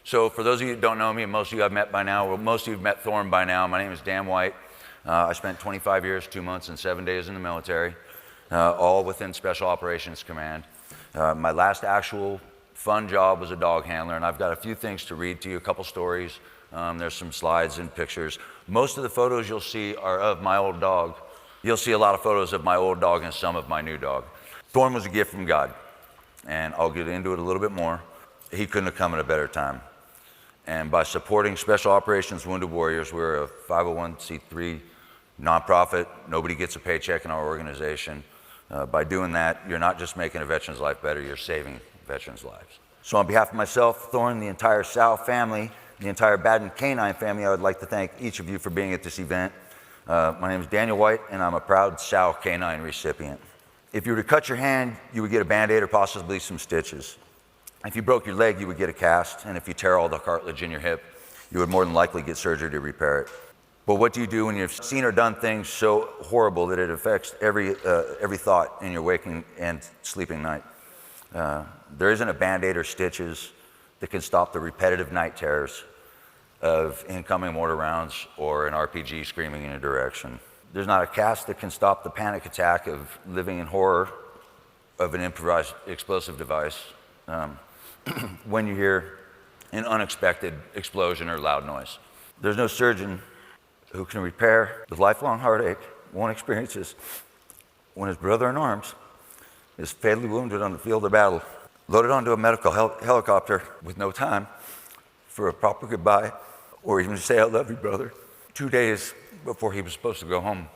So for those of you who don't know me, and most of you I've met by now, well, most of you have met Thorn by now. My name is Dan White. I spent 25 years, 2 months, and 7 days in the military, all within Special Operations Command. My last actual fun job was a dog handler, and I've got a few things to read to you, a couple stories. There's some slides and pictures. Most of the photos you'll see are of my old dog. You'll see a lot of photos of my old dog and some of my new dog. Thorn was a gift from God, and I'll get into it a little bit more. He couldn't have come at a better time. And by supporting Special Operations Wounded Warriors, we're a 501c3 nonprofit. Nobody gets a paycheck in our organization. By doing that, you're not just making a veteran's life better, you're saving veterans' lives. So on behalf of myself, Thorn, the entire SOW family, the entire Baden Canine family, I would like to thank each of you for being at this event. My name is Daniel White, and I'm a proud SOW Canine recipient. If you were to cut your hand, you would get a Band-Aid or possibly some stitches. If you broke your leg, you would get a cast, and if you tear all the cartilage in your hip, you would more than likely get surgery to repair it. But what do you do when you've seen or done things so horrible that it affects every thought in your waking and sleeping night? There isn't a Band-Aid or stitches that can stop the repetitive night terrors of incoming mortar rounds or an RPG screaming in a direction. There's not a cast that can stop the panic attack of living in horror of an improvised explosive device when you hear an unexpected explosion or loud noise. There's no surgeon who can repair the lifelong heartache one experiences when his brother in arms is fatally wounded on the field of battle, loaded onto a medical helicopter with no time for a proper goodbye or even to say, "I love you, brother," 2 days before he was supposed to go home.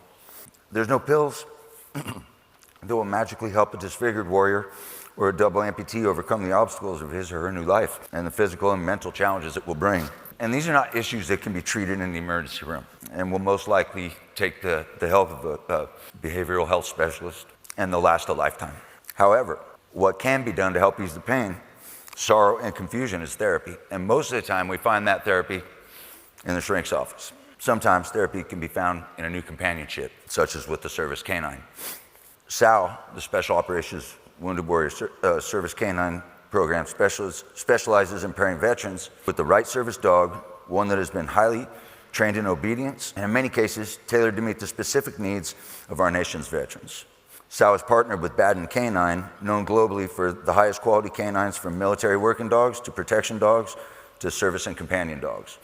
There's no pills that will magically help a disfigured warrior or a double amputee overcome the obstacles of his or her new life and the physical and mental challenges it will bring. And these are not issues that can be treated in the emergency room and will most likely take the help of a behavioral health specialist, and they'll last a lifetime. However, what can be done to help ease the pain, sorrow, and confusion is therapy. And most of the time we find that therapy in the shrink's office. Sometimes therapy can be found in a new companionship, such as with the Service Canine. SOW, the Special Operations Wounded Warrior Service Canine Program, specializes in pairing veterans with the right service dog, one that has been highly trained in obedience, and in many cases, tailored to meet the specific needs of our nation's veterans. SOW has partnered with Baden Canine, known globally for the highest quality canines, from military working dogs to protection dogs to service and companion dogs.